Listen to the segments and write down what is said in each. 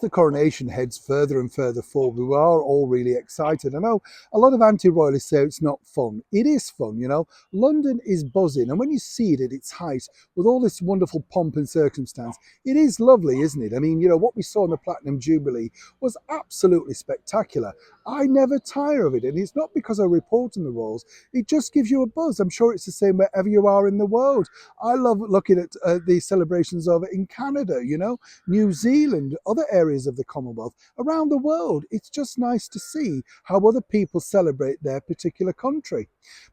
The coronation heads further and further forward, we are all really excited. I know a lot of anti-royalists say it's not fun. It is fun, you know. London is buzzing, and when you see it at its height, with all this wonderful pomp and circumstance, it is lovely, isn't it? I mean, you know, what we saw in the Platinum Jubilee was absolutely spectacular. I never tire of it, and it's not because I report on the royals. It just gives you a buzz. I'm sure it's the same wherever you are in the world. I love looking at the celebrations over in Canada, you know, New Zealand, other areas of the Commonwealth, around the world. It's just nice to see how other people celebrate their particular country.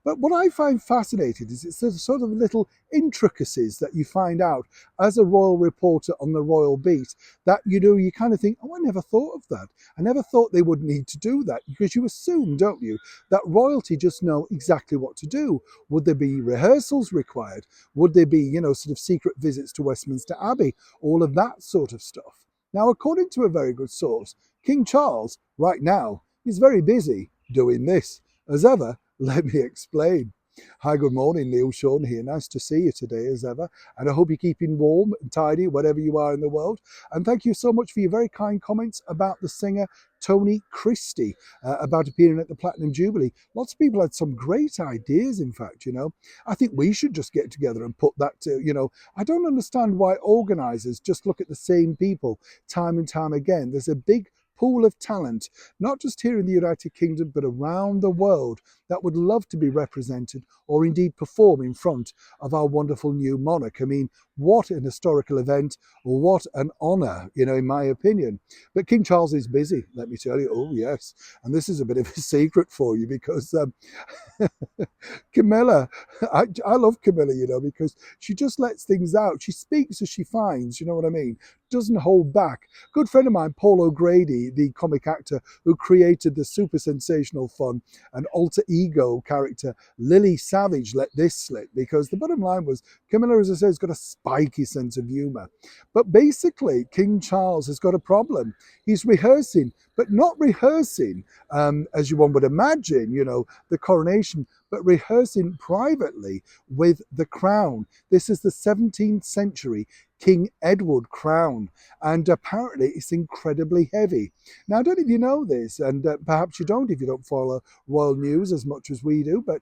But what I find fascinating is it's the sort of little intricacies that you find out as a royal reporter on the royal beat that, you know, you kind of think, oh, I never thought of that. I never thought they would need to do that, because you assume, don't you, that royalty just know exactly what to do. Would there be rehearsals required? Would there be, you know, sort of secret visits to Westminster Abbey? All of that sort of stuff. Now, according to a very good source, King Charles, right now, is very busy doing this. As ever, let me explain. Hi, good morning, Neil Sean here. Nice to see you today as ever. And I hope you're keeping warm and tidy wherever you are in the world. And thank you so much for your very kind comments about the singer Tony Christie, about appearing at the Platinum Jubilee. Lots of people had some great ideas, in fact, you know. I think we should just get together and put that to, you know, I don't understand why organisers just look at the same people time and time again. There's a big pool of talent, not just here in the United Kingdom, but around the world, that would love to be represented or indeed perform in front of our wonderful new monarch. I mean, what an historical event, or what an honour, you know, in my opinion. But King Charles is busy, let me tell you. Oh, yes. And this is a bit of a secret for you, because Camilla, I love Camilla, you know, because she just lets things out. She speaks as she finds, you know what I mean? Doesn't hold back. Good friend of mine, Paul O'Grady, the comic actor who created the super sensational fun and alter ego character Lily Savage, let this slip, because the bottom line was Camilla, as I say, has got a spiky sense of humour. But basically, King Charles has got a problem. He's rehearsing, but not rehearsing, as you one would imagine, you know, the coronation, but rehearsing privately with the crown. This is the 17th century King Edward crown, and apparently it's incredibly heavy. Now, I don't know if you know this, and perhaps you don't if you don't follow royal news as much as we do, but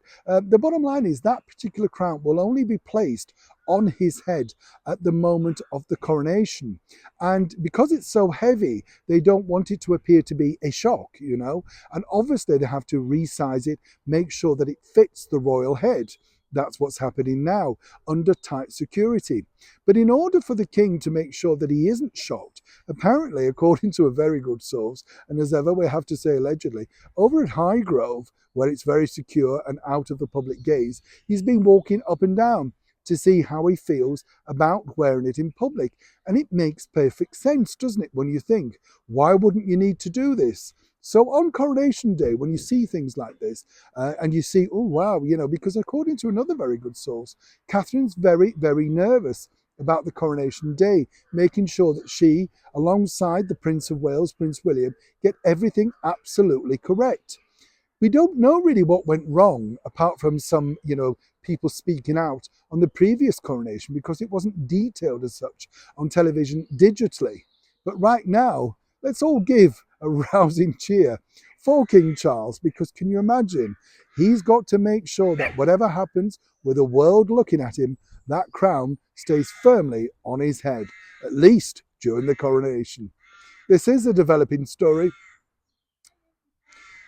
the bottom line is that particular crown will only be placed on his head at the moment of the coronation. And because it's so heavy, they don't want it to appear to be a shock, you know, and obviously they have to resize it, make sure that it fits the royal head. That's what's happening now, under tight security. But in order for the king to make sure that he isn't shocked, apparently, according to a very good source, and as ever we have to say allegedly, over at Highgrove, where it's very secure and out of the public gaze, he's been walking up and down to see how he feels about wearing it in public. And it makes perfect sense, doesn't it, when you think, why wouldn't you need to do this? So on Coronation Day, when you see things like this, and you see, oh, wow, you know, because according to another very good source, Catherine's very, very nervous about the Coronation Day, making sure that she, alongside the Prince of Wales, Prince William, get everything absolutely correct. We don't know really what went wrong, apart from some, you know, people speaking out on the previous coronation, because it wasn't detailed as such on television digitally. But right now, let's all give a rousing cheer for King Charles, because can you imagine? He's got to make sure that whatever happens, with the world looking at him, that crown stays firmly on his head, at least during the coronation. This is a developing story.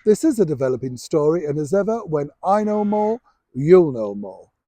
This is a developing story, and as ever, when I know more, you'll know more.